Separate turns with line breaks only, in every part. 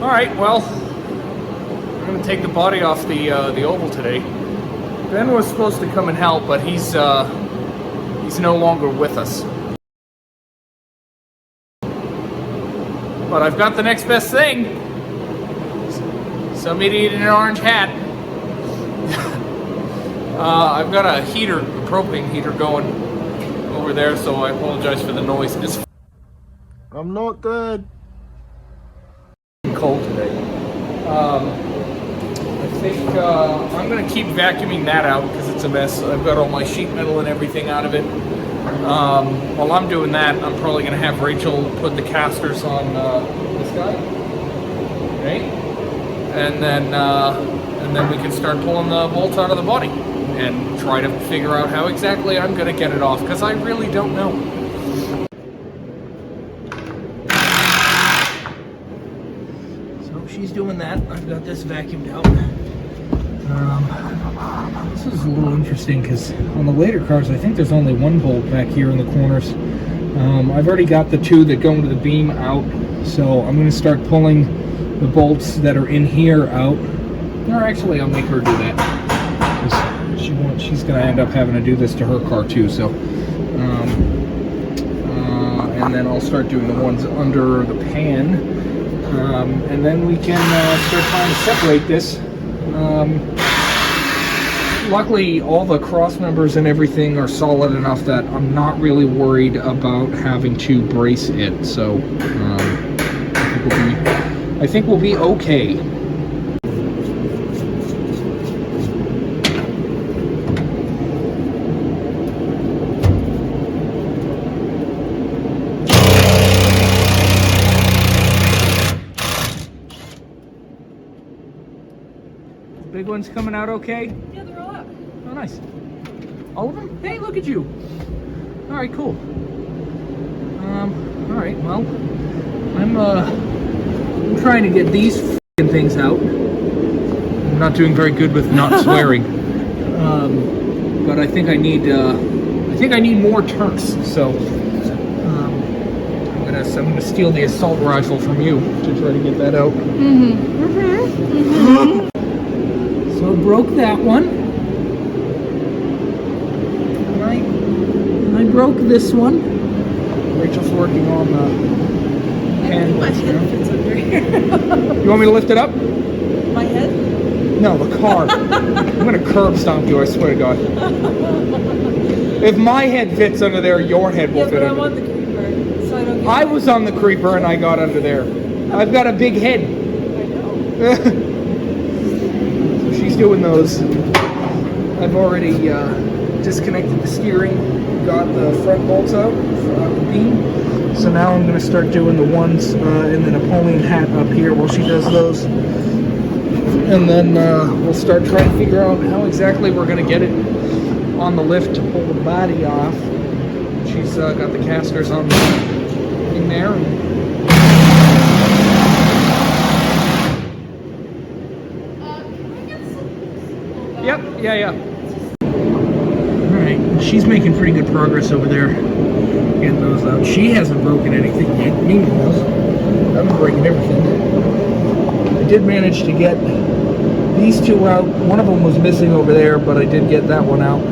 Alright, well, I'm going to take the body off the oval today. Ben was supposed to come and help, but he's no longer with us. But I've got the next best thing. Some idiot in an orange hat. I've got a heater, a propane heater going over there, so I apologize for the noise. It's
I'm not dead.
Cold today. I think I'm going to keep vacuuming that out because it's a mess. I've got all my sheet metal and everything out of it. While I'm doing that, I'm probably going to have Rachel put the casters on this guy, right? And then we can start pulling the bolts out of the body and try to figure out how exactly I'm going to get it off, because I really don't know. So she's doing that. I've got this vacuumed out. This is a little interesting because on the later cars, I think there's only one bolt back here in the corners. I've already got the two that go into the beam out, so I'm going to start pulling the bolts that are in here out. Or actually, I'll make her do that. She's going to end up having to do this to her car too. So, and then I'll start doing the ones under the pan, and then we can start trying to separate this. Luckily, all the cross members and everything are solid enough that I'm not really worried about having to brace it. So I think we'll be okay. Big one's coming out okay?
Yeah, they're all up.
Oh, nice. All of them? Hey, look at you. All right, cool. All right, well, I'm trying to get these f***ing things out. I'm not doing very good with not swearing. But I think I need more Turks. So I'm gonna steal the assault rifle from you to try to get that out. So I broke that one. And I broke this one. Rachel's working on the pan.
My head fits under here.
You want me to lift it up?
My head?
No, the car. I'm going to curb stomp you, I swear to God. If my head fits under there, your head will fit
under.
under
Yeah, but I'm on the creeper, so I don't get
I was on the creeper and I got under there. I've got a big head.
I know.
She's doing those. I've already disconnected the steering, got the front bolts out, the beam. So now I'm going to start doing the ones in the Napoleon hat up here while she does those. And then we'll start trying to figure out how exactly we're going to get it on the lift to pull the body off. She's got the casters on in there. Yep, yeah. Alright, she's making pretty good progress over there, getting those out. She hasn't broken anything yet. Meanwhile, I've been breaking everything. I did manage to get these two out. One of them was missing over there, but I did get that one out.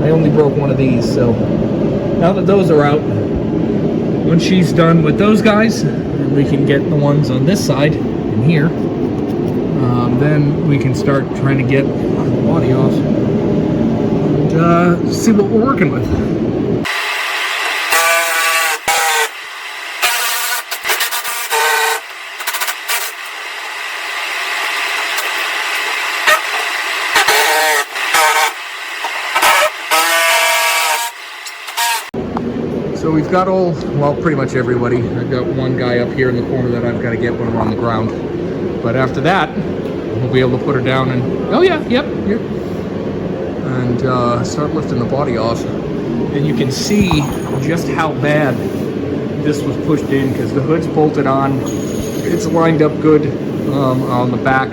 I only broke one of these, so now that those are out, when she's done with those guys, we can get the ones on this side in here. Then we can start trying to get the body off and see what we're working with. So we've got pretty much everybody. I've got one guy up here in the corner that I've got to get when we're on the ground. But after that, we'll be able to put her down and, oh yeah, yep, here. And start lifting the body off. And you can see just how bad this was pushed in because the hood's bolted on. It's lined up good on the back,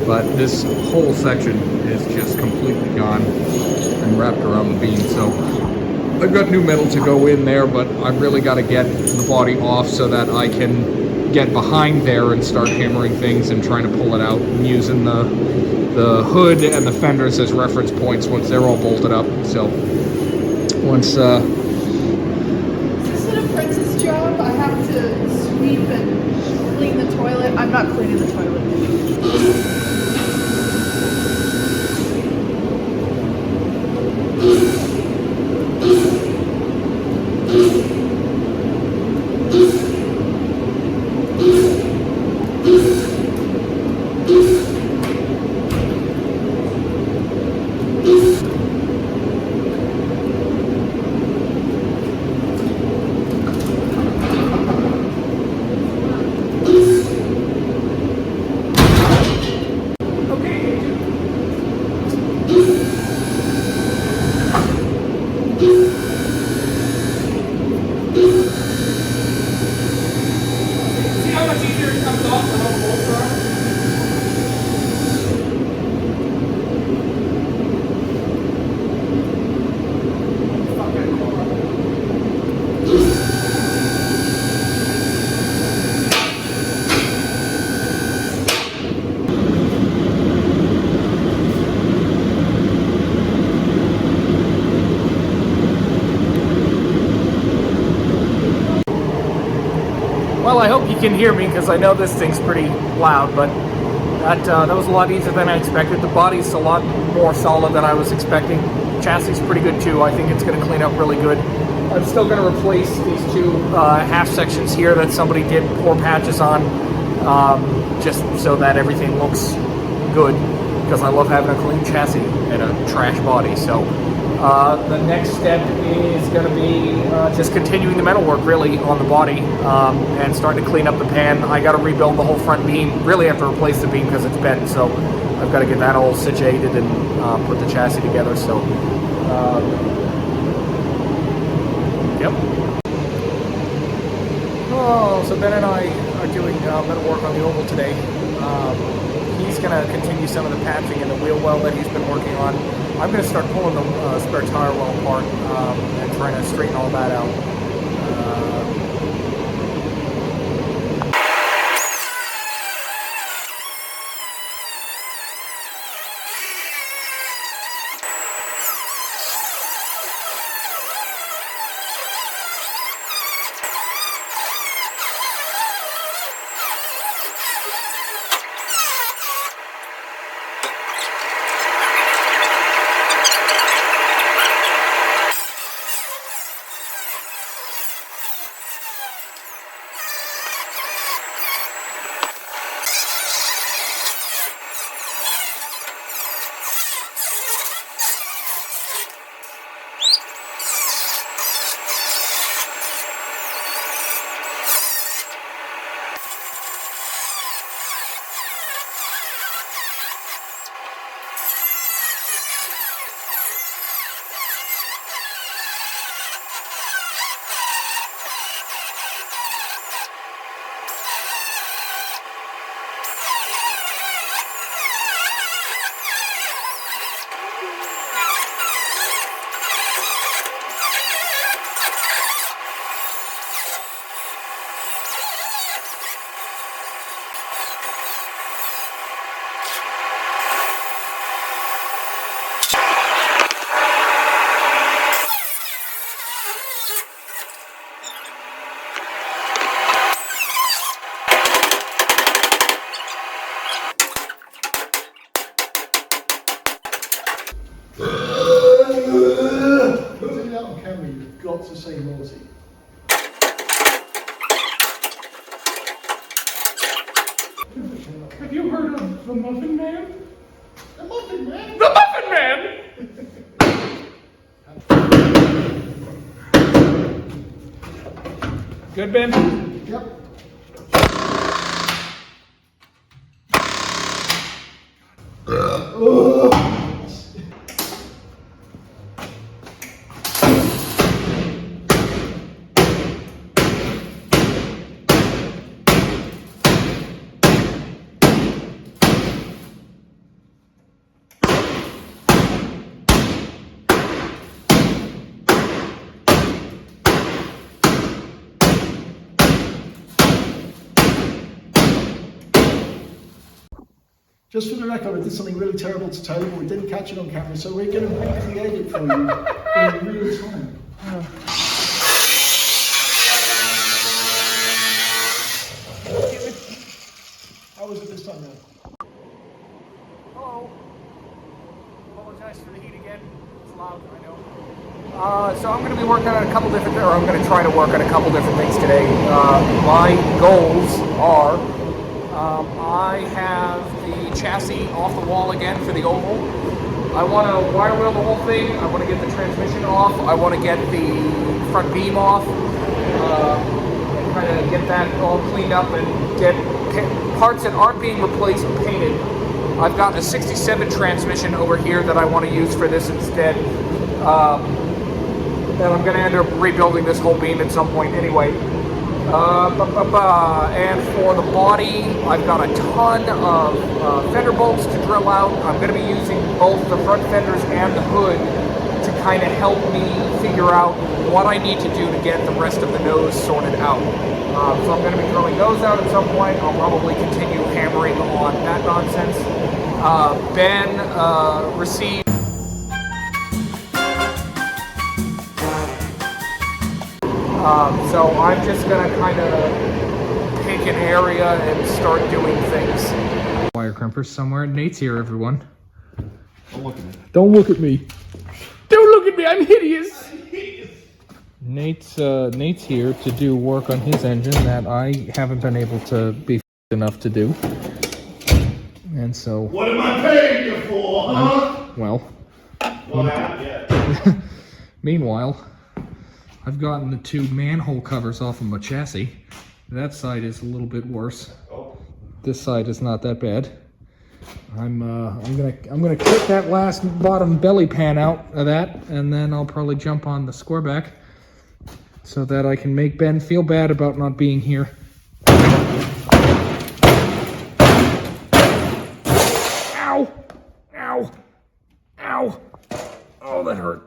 but this whole section is just completely gone and wrapped around the beam. So I've got new metal to go in there, but I've really got to get the body off so that I can get behind there and start hammering things and trying to pull it out, and using the hood and the fenders as reference points once they're all bolted up. So once
Is this an apprentice job? I have to sweep and clean the toilet. I'm not cleaning the toilet.
Well, I hope you can hear me, because I know this thing's pretty loud, but that was a lot easier than I expected. The body's a lot more solid than I was expecting. Chassis is pretty good too. I think it's going to clean up really good. I'm still going to replace these two half sections here that somebody did pour patches on, just so that everything looks good, because I love having a clean chassis and a trash body. So the next step is going to be just continuing the metal work really on the body, and starting to clean up the pan. I got to rebuild the whole front beam. Really have to replace the beam because it's bent, so I've got to get that all situated and put the chassis together. So yep. Oh, so Ben and I are doing metal work on the oval today. He's going to continue some of the patching and the wheel well that he's been working on. I'm going to start pulling the spare tire well apart and trying to straighten all that out.
Putting it out on camera, you've got to say naughty.
Have you heard of the Muffin Man?
The Muffin Man?
The Muffin Man! Good, Ben?
Yep. Just for the record, I did something really terrible to Taylor, but we didn't catch it on camera, so we're going to recreate it for you in real time. How was it this time now?
Hello. Apologize for the heat again. It's loud, I know. So I'm going to be working on a couple different, or I'm going to try to work on a couple different things today. My goals are, I have the chassis off the wall again for the oval. I want to wire wheel the whole thing. I want to get the transmission off. I want to get the front beam off. And kind of get that all cleaned up and get parts that aren't being replaced painted. I've got a 67 transmission over here that I want to use for this instead. And I'm going to end up rebuilding this whole beam at some point anyway. And for the body, I've got a ton of fender bolts to drill out. I'm going to be using both the front fenders and the hood to kind of help me figure out what I need to do to get the rest of the nose sorted out. So I'm going to be drilling those out at some point. I'll probably continue hammering on that nonsense. Ben received so I'm just going to kind of pick an area and start doing things. Wire crimpers somewhere. Nate's here, everyone.
Don't look at me.
Don't look at me. Don't look at me. I'm hideous. Nate's here to do work on his engine that I haven't been able to be enough to do. And so...
What am I paying you for, huh?
Well...
What happened yet?
Meanwhile... I've gotten the two manhole covers off of my chassis. That side is a little bit worse.
Oh.
This side is not that bad. I'm gonna clip that last bottom belly pan out of that, and then I'll probably jump on the score back so that I can make Ben feel bad about not being here. Ow! Ow! Ow! Oh, that hurt.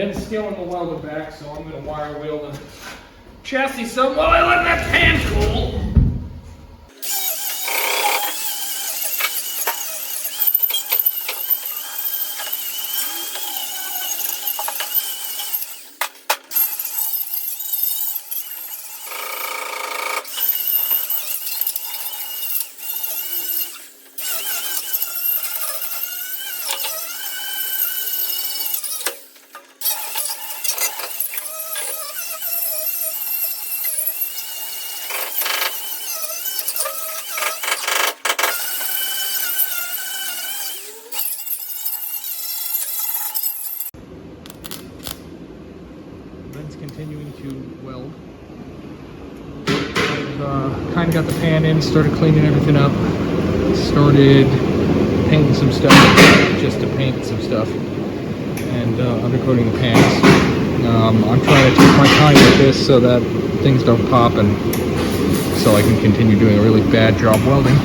Ben's stealing the welder back, so I'm gonna wire wheel the chassis some while I let that pan cool. Ben's continuing to weld. I've kind of got the pan in, started cleaning everything up, started painting some stuff, just to paint some stuff, and undercoating the pans. I'm trying to take my time with this so that things don't pop and so I can continue doing a really bad job welding.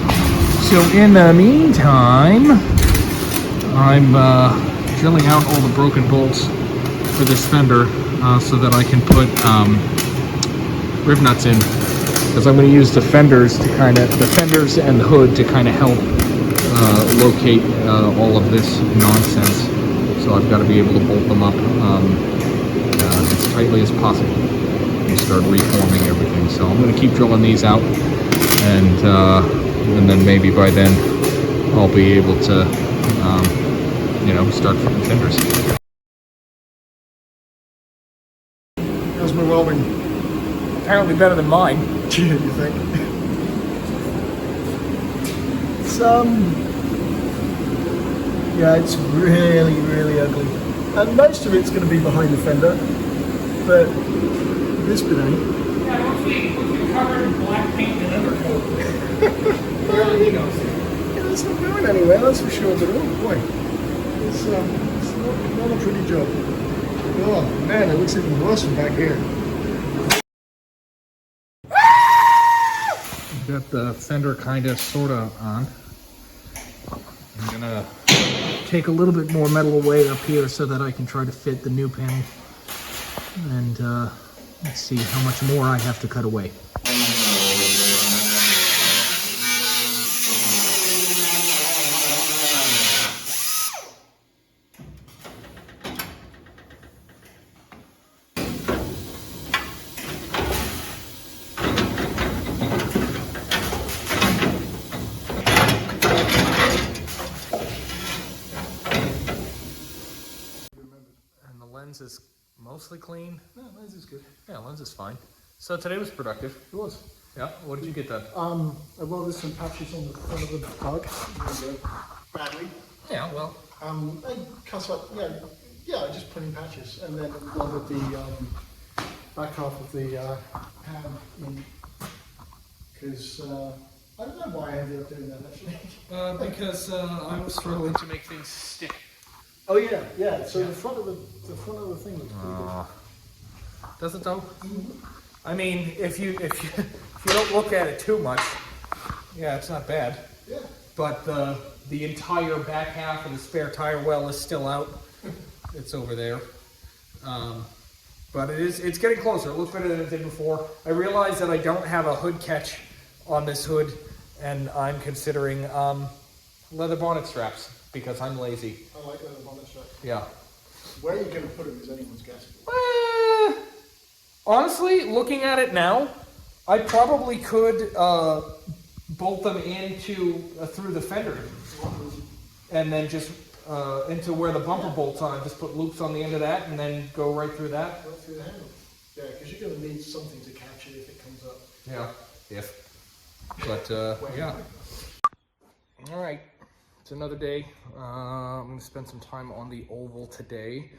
So in the meantime, I'm drilling out all the broken bolts for this fender so that I can put rib nuts in, because I'm going to use the fenders to the fenders and the hood to kind of help locate all of this nonsense. So I've got to be able to bolt them up as tightly as possible and start reforming everything. So I'm going to keep drilling these out, and then maybe by then I'll be able to start fitting fenders.
How's my welding?
Apparently better than mine.
You think? It's yeah, it's really, really ugly. And most of it's going to be behind the fender, but this bit ain't.
Yeah, once we covered in black paint and undercoat, barely he goes.
Yeah, it's not going anywhere, that's for sure, but oh boy. It's not a pretty job. Oh man, it looks even worse from back here.
Got the fender kind of sort of on. I'm gonna take a little bit more metal away up here so that I can try to fit the new panel, and let's see how much more I have to cut away. Lens is mostly clean.
No, lens is good.
Yeah, lens is fine. So today was productive.
It was.
Yeah. What did you get done?
I welded some patches on the front of the plug. Badly.
Yeah. Well.
I cut up. Yeah. I just put in patches, and then welded the back half of the pan in, because I don't know why I ended up doing that actually.
Because I was struggling to make things stick.
Oh yeah. So the front of the thing looks pretty good.
Does it though? I mean, if you don't look at it too much, yeah, it's not bad.
Yeah.
But the entire back half of the spare tire well is still out. It's over there. But it's getting closer. It looks better than it did before. I realize that I don't have a hood catch on this hood, and I'm considering leather bonnet straps because I'm lazy.
I like that bonnet strap.
Yeah.
Where are you going to put them is anyone's guess.
Honestly, looking at it now, I probably could bolt them into through the fender, and then just into where the bumper bolts on. Just put loops on the end of that, and then go right through that.
Right through the handle. Yeah, because you're going to need something to catch it if it comes up.
Yeah. But yeah. All right. It's another day. I'm going to spend some time on the oval today.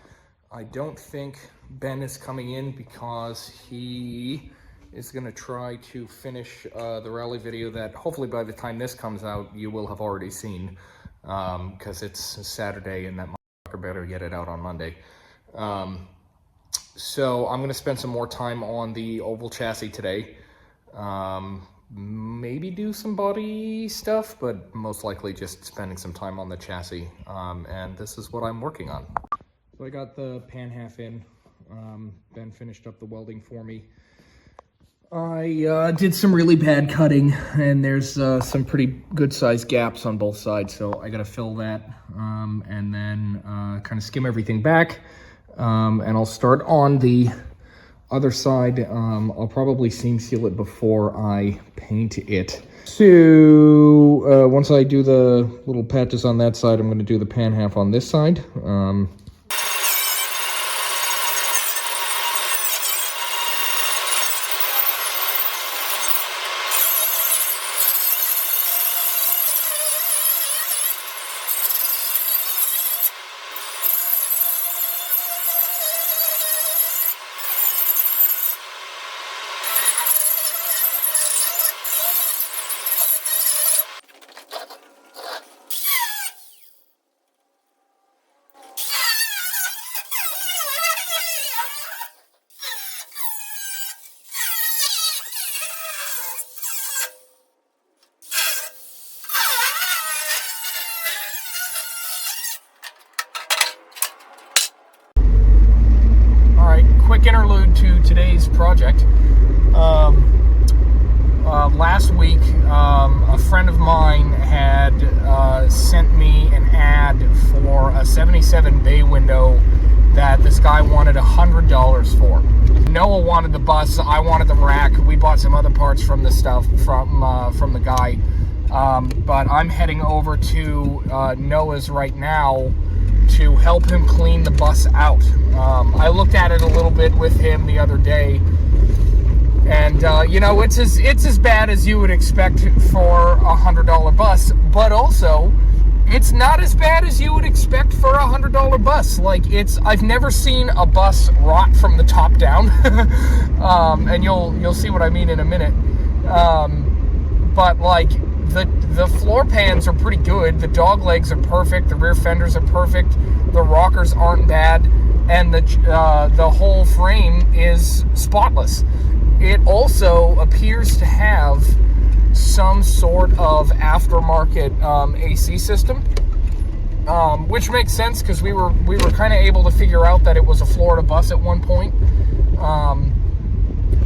I don't think Ben is coming in because he is going to try to finish the rally video that hopefully by the time this comes out you will have already seen, because it's Saturday and that motherfucker better get it out on Monday. So I'm going to spend some more time on the oval chassis today. Maybe do some body stuff, but most likely just spending some time on the chassis. And this is what I'm working on. So I got the pan half in. Ben finished up the welding for me. I did some really bad cutting, and there's some pretty good sized gaps on both sides, so I gotta fill that, and then kind of skim everything back, and I'll start on the other side. I'll probably seam seal it before I paint it. So once I do the little patches on that side, I'm going to do the pan half on this side. Quick interlude to today's project. Last week, a friend of mine had sent me an ad for a 77 bay window that this guy wanted $100 for. Noah wanted the bus, I wanted the rack. We bought some other parts from the stuff from the guy, but I'm heading over to Noah's right now to help him clean the bus out. I looked at it a little bit with him the other day, and you know, it's as bad as you would expect for a $100 bus, but also it's not as bad as you would expect for a $100 bus. Like, I've never seen a bus rot from the top down, and you'll see what I mean in a minute. But like, the floor pans are pretty good. The dog legs are perfect. The rear fenders are perfect. The rockers aren't bad, and the whole frame is spotless. It also appears to have some sort of aftermarket AC system, which makes sense because we were kind of able to figure out that it was a Florida bus at one point.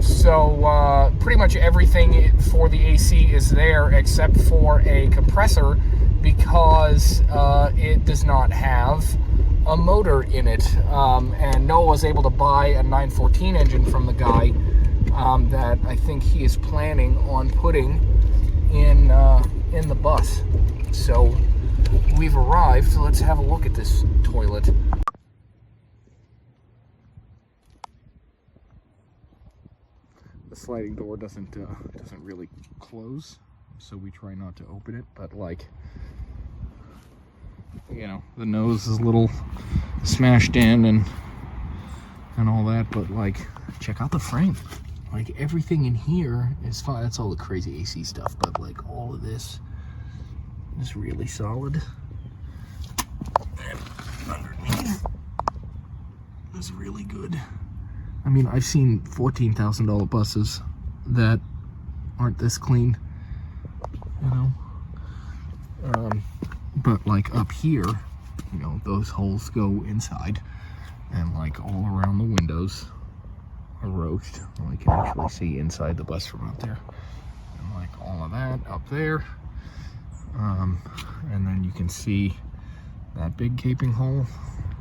So pretty much everything for the AC is there except for a compressor, because it does not have a motor in it. And Noah was able to buy a 914 engine from the guy that I think he is planning on putting in the bus. So we've arrived. So let's have a look at this toilet. The sliding door doesn't really close, so we try not to open it. But like, you know, the nose is a little smashed in and all that. But like, check out the frame. Like, everything in here is fine. That's all the crazy AC stuff. But like, all of this is really solid. And underneath is really good. I mean, I've seen $14,000 buses that aren't this clean, you know. But like up here, you know, those holes go inside, and like all around the windows are roached. Well, you can actually see inside the bus from up there, and like all of that up there. And then you can see that big gaping hole.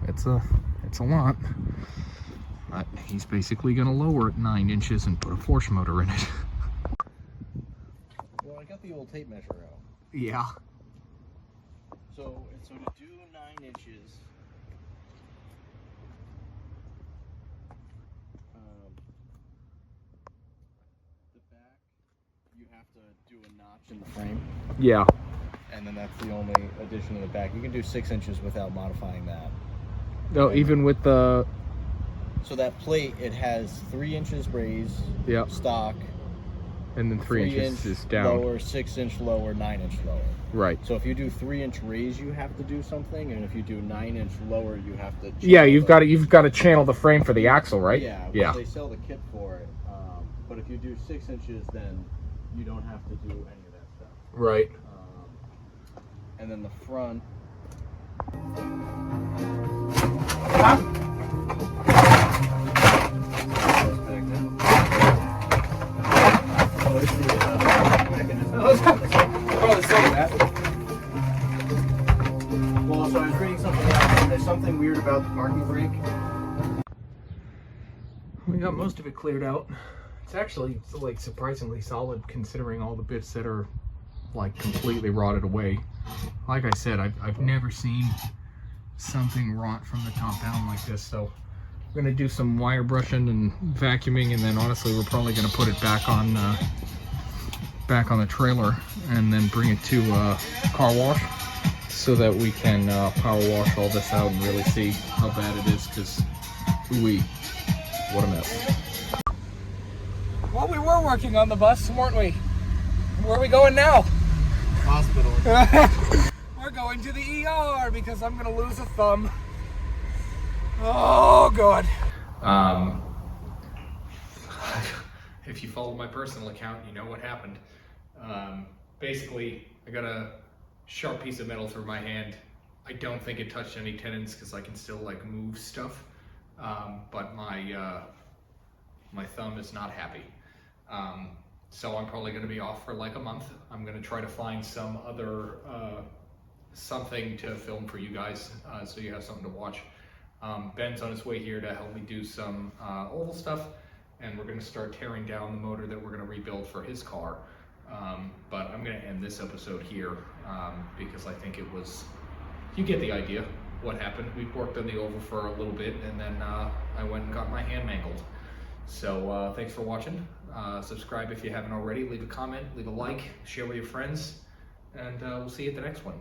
It's a lot. But he's basically going to lower it 9 inches and put a force motor in it.
Well, I got the old tape measure out.
Yeah.
So to do 9 inches, the back, you have to do a notch in the frame.
Yeah.
And then that's the only addition to the back. You can do 6 inches without modifying that.
No, even with the...
So that plate, it has 3 inches raised,
Yep.
stock,
And then 3 inches is down.
lower, 6 inch lower, 9 inch lower.
Right.
So if you do 3 inch raise, you have to do something, and if you do 9 inch lower, you have to.
Yeah, you've got to channel the frame for the axle, right?
Yeah.
Yeah.
They sell the kit for it, but if you do 6 inches, then you don't have to do any of that stuff.
Right.
And then the front.
Probably saw that.
Well, so I was reading something else. There's something weird about the parking brake.
We got most of it cleared out. It's actually like surprisingly solid considering all the bits that are like completely rotted away. Like I said, I've never seen something rot from the top down like this, so we're gonna do some wire brushing and vacuuming, and then honestly we're probably gonna put it back on the trailer and then bring it to car wash so that we can power wash all this out and really see how bad it is, because what a mess. Well, we were working on the bus, weren't we? Where are we going now?
Hospital.
We're going to the ER because I'm gonna lose a thumb. Oh God. If you follow my personal account, you know what happened. Basically, I got a sharp piece of metal through my hand. I don't think it touched any tendons because I can still like move stuff. But my thumb is not happy. So I'm probably going to be off for like a month. I'm going to try to find some other something to film for you guys, so you have something to watch. Ben's on his way here to help me do some oval stuff, and we're going to start tearing down the motor that we're going to rebuild for his car. But I'm going to end this episode here because I think it was, you get the idea what happened. We worked on the oval for a little bit, and then I went and got my hand mangled. So thanks for watching. Subscribe if you haven't already. Leave a comment, leave a like, share with your friends, and we'll see you at the next one.